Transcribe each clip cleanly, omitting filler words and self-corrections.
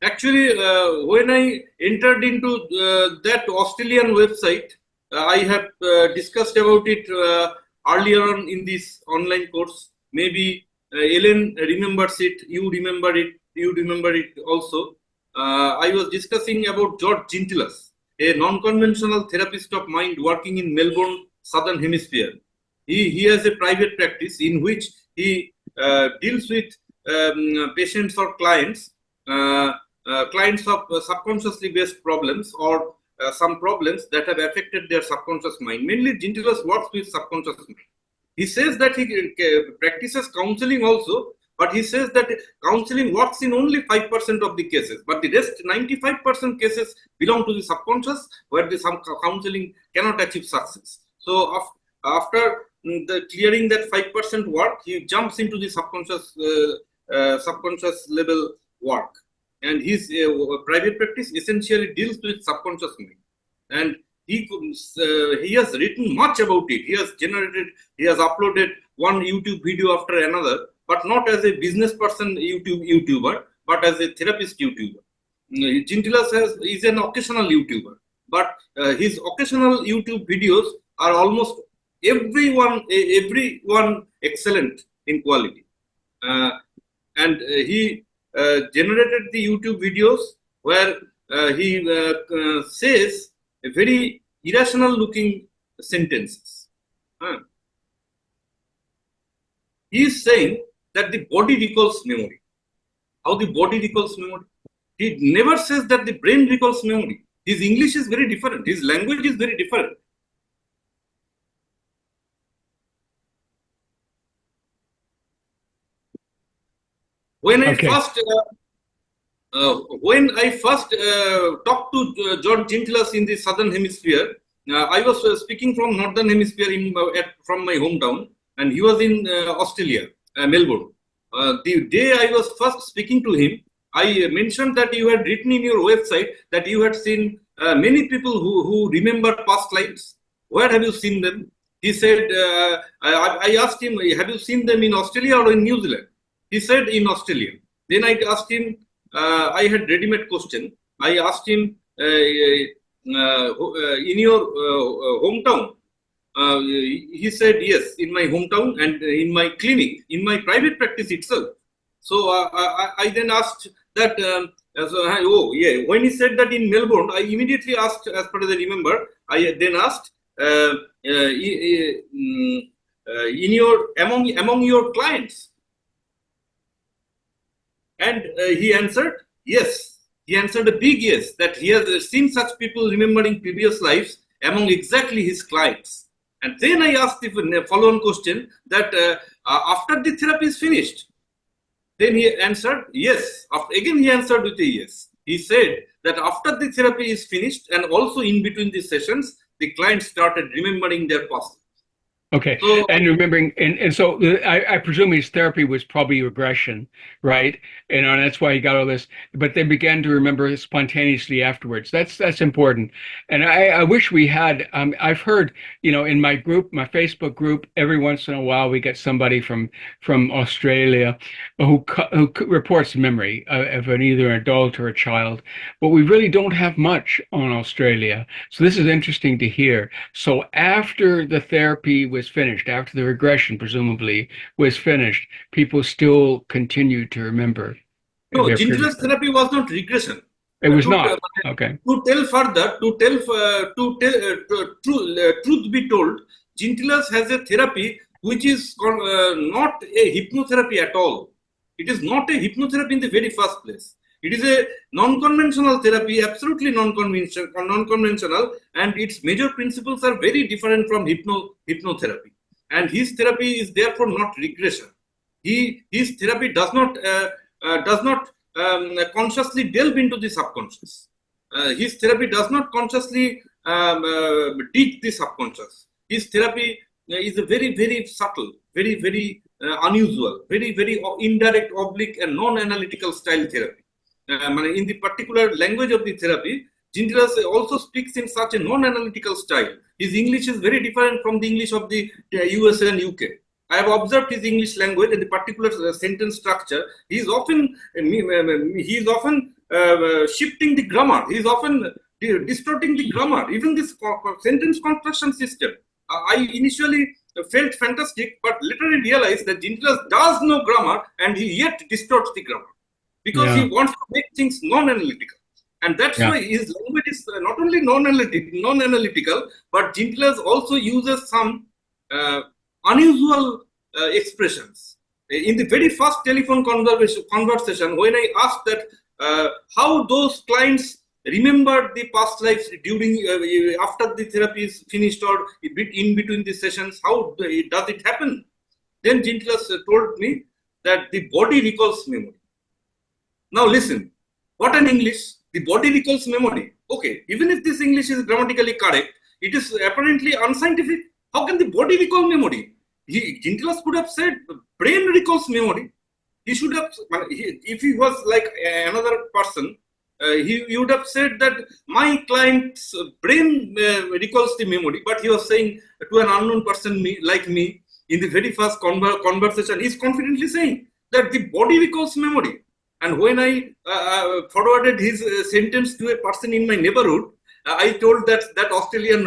Actually, when I entered into that Australian website, I have discussed about it earlier on in this online course. Maybe Ellen remembers it. You remember it. You remember it also. I was discussing about George Gintilas, a non-conventional therapist of mind working in Melbourne, Southern Hemisphere. He has a private practice in which he deals with patients or clients. Clients of subconsciously based problems or some problems that have affected their subconscious mind. Mainly, Gintilas works with subconscious mind. He says that he practices counseling also, but he says that counseling works in only 5% of the cases, but the rest 95% cases belong to the subconscious, where the some counseling cannot achieve success. So after the clearing that 5% work, he jumps into the subconscious level work. And his private practice essentially deals with subconscious mind. And he has written much about it. He has uploaded one YouTube video after another, but not as a business person YouTuber, but as a therapist YouTuber. Gintilas is an occasional YouTuber, but his occasional YouTube videos are almost everyone excellent in quality. And he generated the YouTube videos where he says a very irrational looking sentences. He is saying that the body recalls memory. How the body recalls memory? He never says that the brain recalls memory. His English is very different. His language is very different. When I first talked to George Gintilas in the Southern Hemisphere, I was speaking from Northern Hemisphere from my hometown, and he was in Australia, Melbourne. The day I was first speaking to him, I mentioned that you had written in your website that you had seen many people who remember past lives. Where have you seen them? He said, I asked him, have you seen them in Australia or in New Zealand? He said in Australia. Then I asked him, I had ready-made question. I asked him, in your hometown? He said, yes, in my hometown and in my clinic, in my private practice itself. So I then asked that, when he said that in Melbourne, I immediately asked, as far as I remember, I then asked, among your clients, and he answered yes. He answered a big yes, that he has seen such people remembering previous lives among exactly his clients. And then I asked the follow-on question that after the therapy is finished, then he answered yes. Again he answered with a yes. He said that after the therapy is finished and also in between the sessions, the client started remembering their past. Okay. So, and remembering, and so I presume his therapy was probably regression, right? And that's why he got all this, but they began to remember spontaneously afterwards. That's important. And I wish we had, I've heard, in my group, my Facebook group, every once in a while we get somebody from Australia who reports memory of either an adult or a child, but we really don't have much on Australia. So this is interesting to hear. So after the therapy was finished, after the regression presumably was finished, people still continue to remember. No, Gintilas therapy was not regression. It was not. Okay. To tell further, truth be told, Gintilas has a therapy which is not a hypnotherapy at all. It is not a hypnotherapy in the very first place. It is a non-conventional therapy, absolutely non-conventional, and its major principles are very different from hypnotherapy. And his therapy is therefore not regression. His therapy does not consciously delve into the subconscious. His therapy does not consciously dig the subconscious. His therapy is a very, very subtle, very, very unusual, very, very indirect, oblique, and non-analytical style therapy. In the particular language of the therapy, Gintilas also speaks in such a non-analytical style. His English is very different from the English of the US and UK. I have observed his English language and the particular sentence structure. He is often shifting the grammar. He is often distorting the grammar. Even this sentence construction system. I initially felt fantastic, but later I realized that Jintilas does know grammar and he yet distorts the grammar because he wants to make things non-analytical. And that's why his language is not only non-analytical, but Jintilas also uses some unusual expressions. In the very first telephone conversation, when I asked that how those clients remember the past lives during after the therapy is finished or in between the sessions, how does it happen? Then Jintilas told me that the body recalls memory. Now listen, what an English! The body recalls memory. Okay, even if this English is grammatically correct, it is apparently unscientific. How can the body recall memory? Jintilas could have said brain recalls memory. He should have, if he was like another person, he would have said that my client's brain recalls the memory, but he was saying to an unknown person like me in the very first conversation, he's confidently saying that the body recalls memory. And when I forwarded his sentence to a person in my neighborhood, I told that Australian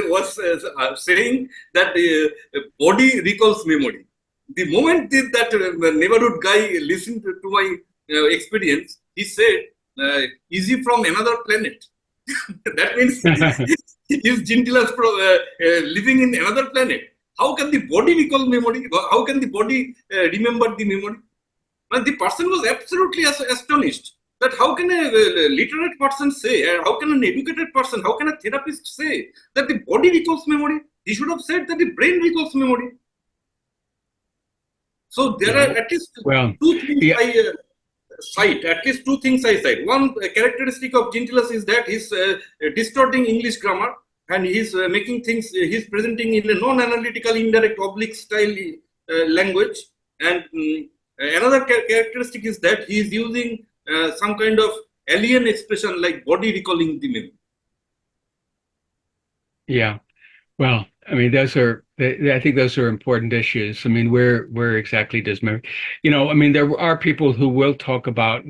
was saying that body recalls memory. The moment that neighborhood guy listened to my experience, he said, "Is he from another planet?" That means is Jintilas living in another planet? How can the body recall memory? How can the body remember the memory? And the person was absolutely astonished that how can a literate person say, how can an educated person, how can a therapist say that the body recalls memory? He should have said that the brain recalls memory. So there are at least two things I cite. At least two things I cite. One characteristic of Jintilas is that he's distorting English grammar and he's making things, he's presenting in a non-analytical, indirect, oblique style language. And another characteristic is that he is using some kind of alien expression like body recalling the memory. Yeah. Well, I mean, I think those are important issues. I mean, where exactly does memory, I mean, there are people who will talk about,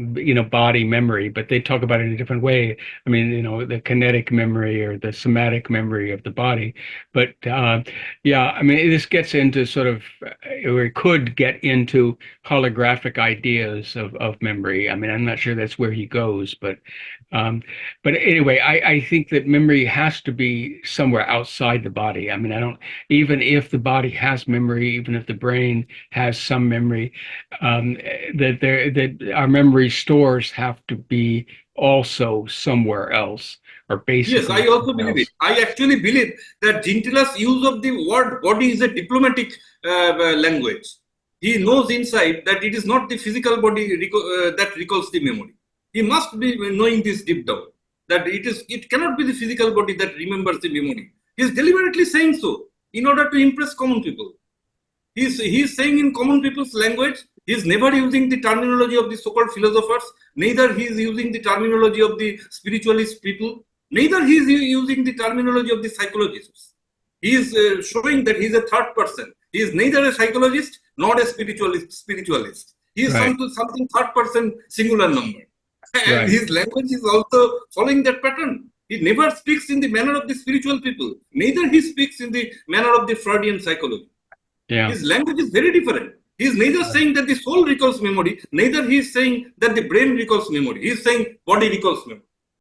body memory, but they talk about it in a different way. I mean, the kinetic memory or the somatic memory of the body. But yeah, I mean, this gets into sort of, or it could get into holographic ideas of memory. I mean, I'm not sure that's where he goes, but anyway, I think that memory has to be somewhere outside the body. I mean, even if the body has memory, even if the brain has some memory, that our memory stores have to be also somewhere else, or basically. Yes, I also believe it. I actually believe that Jintilas' use of the word body is a diplomatic language. He knows inside that it is not the physical body that recalls the memory. He must be knowing this deep down, that it cannot be the physical body that remembers the memory. He is deliberately saying so in order to impress common people. He is saying in common people's language. He is never using the terminology of the so-called philosophers. Neither he is using the terminology of the spiritualist people. Neither he is using the terminology of the psychologists. He is showing that he is a third person. He is neither a psychologist nor a spiritualist. He is something third person singular number. And his language is also following that pattern. He never speaks in the manner of the spiritual people. Neither he speaks in the manner of the Freudian psychology. Yeah. His language is very different. He is neither saying that the soul recalls memory, neither he is saying that the brain recalls memory. He is saying body recalls memory.